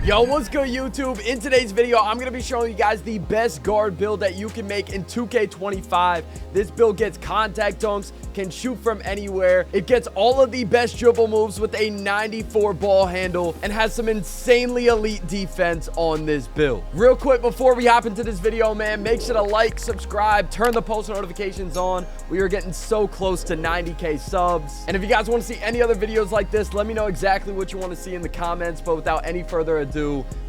Yo, what's good, YouTube? In today's video, I'm going to be showing you guys the best guard build that you can make in 2K25. This build gets contact dunks, can shoot from anywhere. It gets all of the best dribble moves with a 94 ball handle and has some insanely elite defense on this build. Real quick, before we hop into this video, man, make sure to like, subscribe, turn the post notifications on. We are getting so close to 90K subs. And if you guys want to see any other videos like this, let me know exactly what you want to see in the comments. But without any further ado,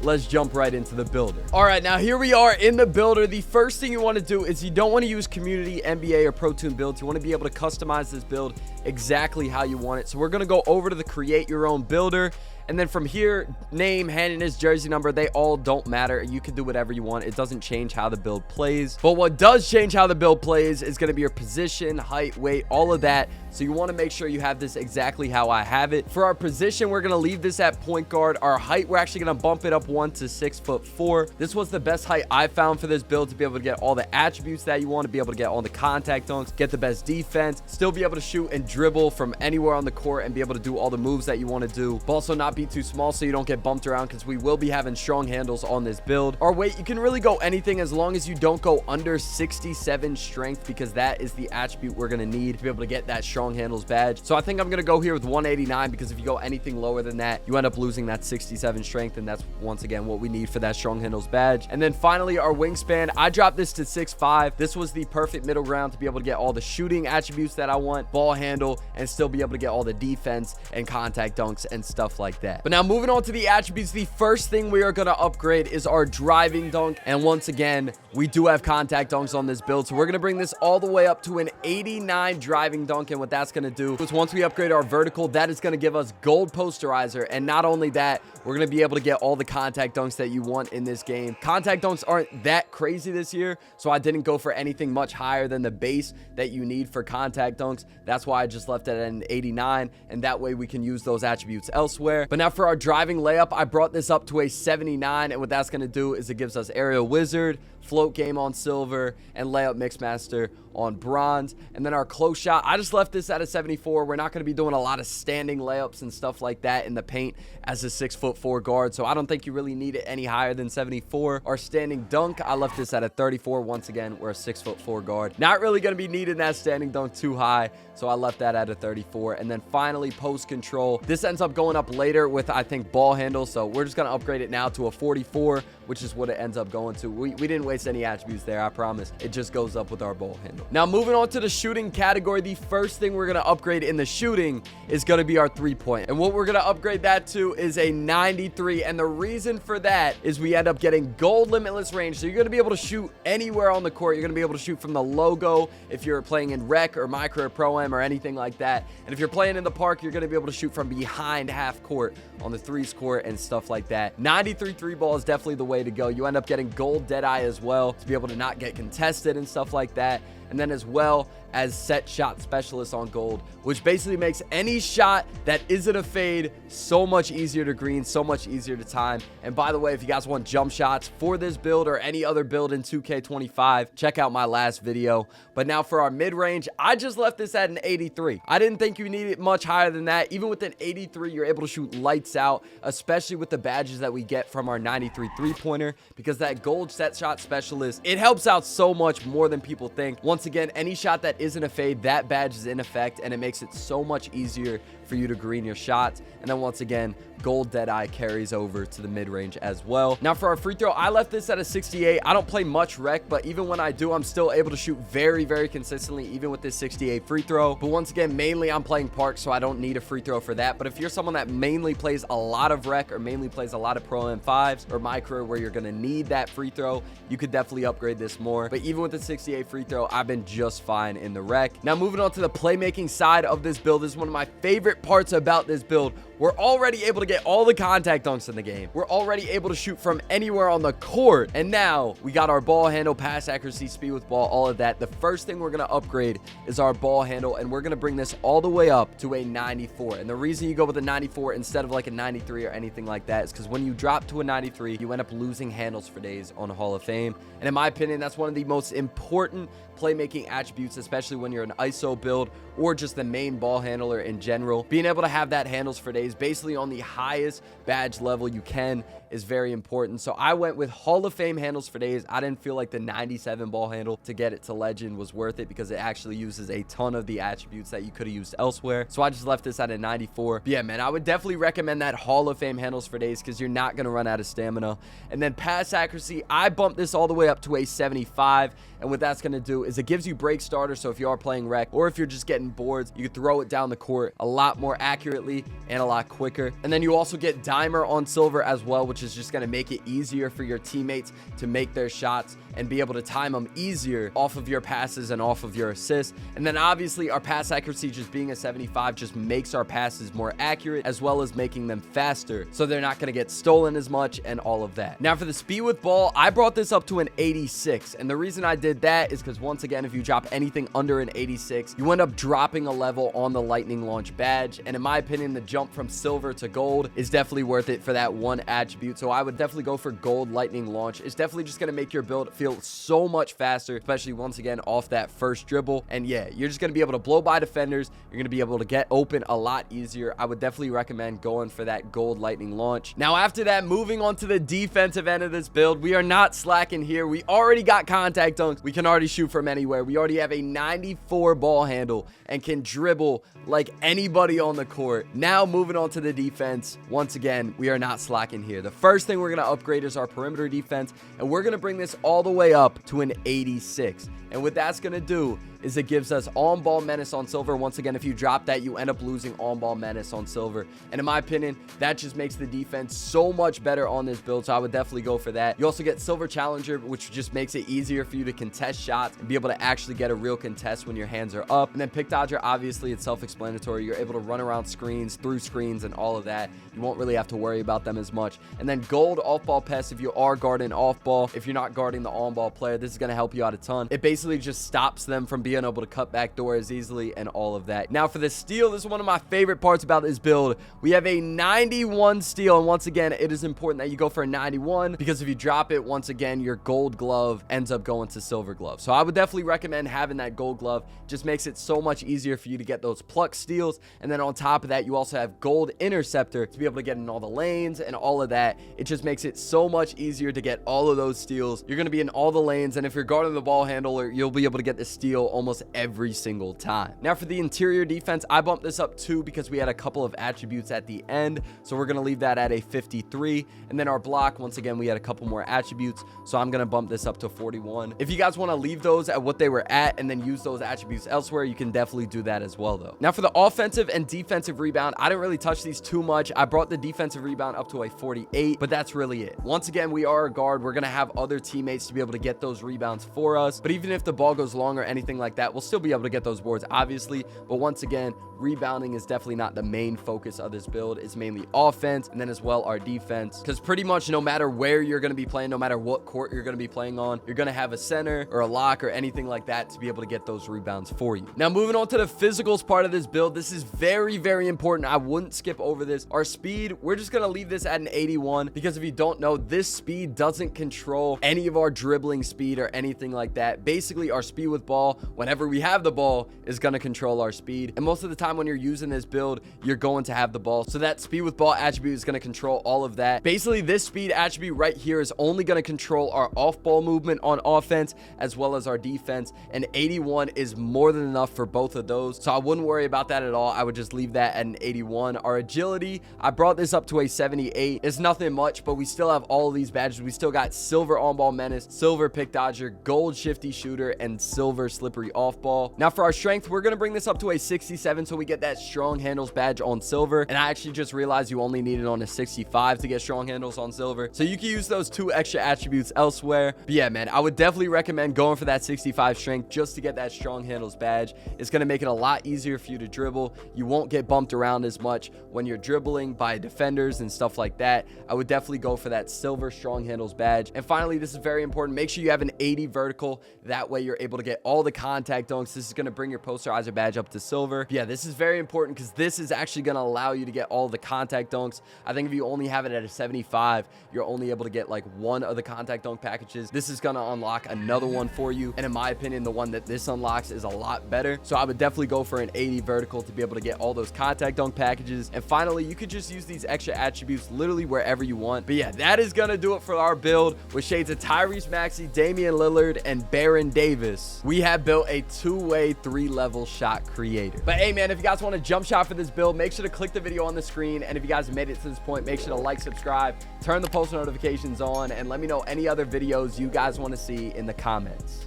let's jump right into the builder. All right, now here we are in the builder. The first thing you want to do is you don't want to use community, NBA, or Pro Toon builds. You want to be able to customize this build exactly how you want it. So we're going to go over to the create your own builder. And then from here, name, handedness, jersey number, they all don't matter. You can do whatever you want. It doesn't change how the build plays. But what does change how the build plays is going to be your position, height, weight, all of that. So you want to make sure you have this exactly how I have it. For our position, we're going to leave this at point guard. Our height, we're actually going to bump it up 1 to 6'4". This was the best height I found for this build to be able to get all the attributes that you want, to be able to get all the contact dunks, get the best defense, still be able to shoot and dribble from anywhere on the court and be able to do all the moves that you want to do, but also not be too small so you don't get bumped around, because we will be having strong handles on this build. Our weight, you can really go anything as long as you don't go under 67 strength, because that is the attribute we're going to need to be able to get that strong handles badge. So I think I'm going to go here with 189, because if you go anything lower than that, you end up losing that 67 strength, and that's once again what we need for that strong handles badge. And then finally, our wingspan, I dropped this to 6'5". This was the perfect middle ground to be able to get all the shooting attributes that I want, ball handle, and still be able to get all the defense and contact dunks and stuff like that. But now moving on to the attributes, the first thing we are going to upgrade is our driving dunk. And once again, we do have contact dunks on this build, so we're going to bring this all the way up to an 89 driving dunk. And what that's going to do is once we upgrade our vertical, that is going to give us gold posterizer. And not only that, we're going to be able to get all the contact dunks that you want in this game. Contact dunks aren't that crazy this year, so I didn't go for anything much higher than the base that you need for contact dunks. That's why I just left it at an 89, and that way we can use those attributes elsewhere. But now for our driving layup, I brought this up to a 79, and what that's going to do is it gives us aerial wizard, float game on silver, and layup mixmaster on bronze. And then our close shot, I just left this at a 74. We're not going to be doing a lot of standing layups and stuff like that in the paint as a 6'4" guard, so I don't think you really need it any higher than 74. Our standing dunk, I left this at a 34. Once again, we're a 6'4" guard, not really going to be needing that standing dunk too high, so I left that at a 34. And then finally, post control, this ends up going up later with, I think, ball handle, so we're just going to upgrade it now to a 44, which is what it ends up going to. We didn't waste any attributes there, I promise. It just goes up with our ball handle. Now moving on to the shooting category, the first thing we're going to upgrade in the shooting is going to be our 3-point, and what we're going to upgrade that to is a 93. And the reason for that is we end up getting gold limitless range, so you're going to be able to shoot anywhere on the court. You're going to be able to shoot from the logo if you're playing in rec or mycareer pro-am or anything like that, and if you're playing in the park, you're going to be able to shoot from behind half court on the threes court and stuff like that. 93 3 ball is definitely the way to go. You end up getting gold deadeye as well to be able to not get contested and stuff like that. And then as well as set shot specialist on gold, which basically makes any shot that isn't a fade so much easier to green, so much easier to time. And by the way, if you guys want jump shots for this build or any other build in 2K25, check out my last video. But now for our mid-range, I just left this at an 83. I didn't think you needed much higher than that. Even with an 83, you're able to shoot lights out, especially with the badges that we get from our 93 3-pointer, because that gold set shot specialist, it helps out so much more than people think. Once again, any shot that isn't a fade, that badge is in effect, and it makes it so much easier for you to green your shots. And then once again, gold deadeye carries over to the mid-range as well. Now for our free throw, I left this at a 68. I don't play much rec, but even when I do, I'm still able to shoot very, very consistently, even with this 68 free throw. But once again, mainly I'm playing park, so I don't need a free throw for that. But if you're someone that mainly plays a lot of rec or mainly plays a lot of pro M5s or mycareer where you're going to need that free throw, you could definitely upgrade this more. But even with the 68 free throw, I've been just fine in the rec. Now moving on to the playmaking side of this build, this is one of my favorite parts about this build. We're already able to get all the contact dunks in the game. We're already able to shoot from anywhere on the court. And now we got our ball handle, pass accuracy, speed with ball, all of that. The first thing we're going to upgrade is our ball handle, and we're going to bring this all the way up to a 94. And the reason you go with a 94 instead of like a 93 or anything like that is because when you drop to a 93, you end up losing handles for days on Hall of Fame. And in my opinion, that's one of the most important playmaking attributes, especially when you're an ISO build or just the main ball handler in general. phenomenal. Being able to have that handles for days basically on the highest badge level you can is very important. So I went with Hall of Fame handles for days. I didn't feel like the 97 ball handle to get it to legend was worth it because it actually uses a ton of the attributes that you could have used elsewhere. So I just left this at a 94. But yeah, man, I would definitely recommend that Hall of Fame handles for days because you're not going to run out of stamina. And then pass accuracy, I bumped this all the way up to a 75. And what that's going to do is it gives you break starter. So if you are playing rec or if you're just getting boards, you can throw it down the court a lot more accurately and a lot quicker. And then you also get dimer on silver as well, which is just going to make it easier for your teammates to make their shots and be able to time them easier off of your passes and off of your assists. And then obviously our pass accuracy just being a 75 just makes our passes more accurate as well as making them faster, so they're not going to get stolen as much and all of that. Now for the speed with ball, I brought this up to an 86, and the reason I did that is because once again, if you drop anything under an 86, you end up dropping a level on the lightning launch badge. And in my opinion, the jump from silver to gold is definitely worth it for that one attribute. So I would definitely go for gold lightning launch. It's definitely just going to make your build feel so much faster, especially once again off that first dribble. And yeah, you're just going to be able to blow by defenders. You're going to be able to get open a lot easier. I would definitely recommend going for that gold lightning launch. Now after that, moving on to the defensive end of this build, we are not slacking here. We already got contact dunks. We can already shoot from anywhere. We already have a 94 ball handle and can dribble like anybody on the court. Now moving on to the defense, once again, we are not slacking here. The first thing we're going to upgrade is our perimeter defense, and we're going to bring this all the way up to an 86. And what that's going to do is it gives us on-ball menace on silver. Once again, if you drop that, you end up losing on-ball menace on silver. And in my opinion, that just makes the defense so much better on this build, so I would definitely go for that. You also get silver challenger, which just makes it easier for you to contest shots and be able to actually get a real contest when your hands are up. And then pick dodger, obviously, it's self-explanatory. You're able to run around screens, through screens, and all of that. You won't really have to worry about them as much. And then gold off-ball pest, if you are guarding off-ball, if you're not guarding the on-ball player, this is going to help you out a ton. It basically just stops them from being able to cut back doors easily and all of that. Now for the steal, this is one of my favorite parts about this build. We have a 91 steal, and once again, it is important that you go for a 91 because if you drop it, once again, your gold glove ends up going to silver glove. So I would definitely recommend having that gold glove. Just makes it so much easier for you to get those pluck steals. And then on top of that, you also have gold interceptor to be able to get in all the lanes and all of that. It just makes it so much easier to get all of those steals. You're going to be in all the lanes, and if you're guarding the ball handler, you'll be able to get the steal almost every single time. Now for the interior defense, I bumped this up too because we had a couple of attributes at the end, so we're going to leave that at a 53. And then our block, once again, we had a couple more attributes, so I'm going to bump this up to 41. If you guys want to leave those at what they were at and then use those attributes elsewhere, you can definitely do that as well though. Now for the offensive and defensive rebound, I didn't really touch these too much. I brought the defensive rebound up to a 48, but that's really it. Once again, we are a guard. We're going to have other teammates to be able to get those rebounds for us, but even if the ball goes long or anything like that, we'll still be able to get those boards, obviously. But once again, rebounding is definitely not the main focus of this build. It's mainly offense, and then as well our defense, because pretty much no matter where you're going to be playing, no matter what court you're going to be playing on, you're going to have a center or a lock or anything like that to be able to get those rebounds for you. Now moving on to the physicals part of this build, this is very, very important. I wouldn't skip over this. Our speed, we're just going to leave this at an 81 because if you don't know, this speed doesn't control any of our dribbling speed or anything like that. Basically, our speed with ball, whenever we have the ball, is going to control our speed. And most of the time when you're using this build, you're going to have the ball. So that speed with ball attribute is going to control all of that. Basically, this speed attribute right here is only going to control our off-ball movement on offense as well as our defense. And 81 is more than enough for both of those. So I wouldn't worry about that at all. I would just leave that at an 81. Our agility, I brought this up to a 78. It's nothing much, but we still have all of these badges. We still got silver on-ball menace, silver pick dodger, gold shifty shooter, and silver slippery off-ball. Now for our strength, we're going to bring this up to a 67 so we get that strong handles badge on silver. And I actually just realized you only need it on a 65 to get strong handles on silver. So you can use those 2 extra attributes elsewhere. But yeah, man, I would definitely recommend going for that 65 strength just to get that strong handles badge. It's going to make it a lot easier for you to dribble. You won't get bumped around as much when you're dribbling by defenders and stuff like that. I would definitely go for that silver strong handles badge. And finally, this is very important. Make sure you have an 80 vertical. That way you're able to get all the contact contact dunks. This is going to bring your posterizer badge up to silver. But yeah, this is very important because this is actually going to allow you to get all the contact dunks. I think if you only have it at a 75, you're only able to get like one of the contact dunk packages. This is going to unlock another one for you. And in my opinion, the one that this unlocks is a lot better. So I would definitely go for an 80 vertical to be able to get all those contact dunk packages. And finally, you could just use these extra attributes literally wherever you want. But yeah, that is going to do it for our build with shades of Tyrese Maxey, Damian Lillard, and Baron Davis. We have built a two-way 3-level shot creator. But hey man, if you guys want a jump shot for this build, make sure to click the video on the screen. And if you guys made it to this point, make sure to like, subscribe, turn the post notifications on, and let me know any other videos you guys want to see in the comments.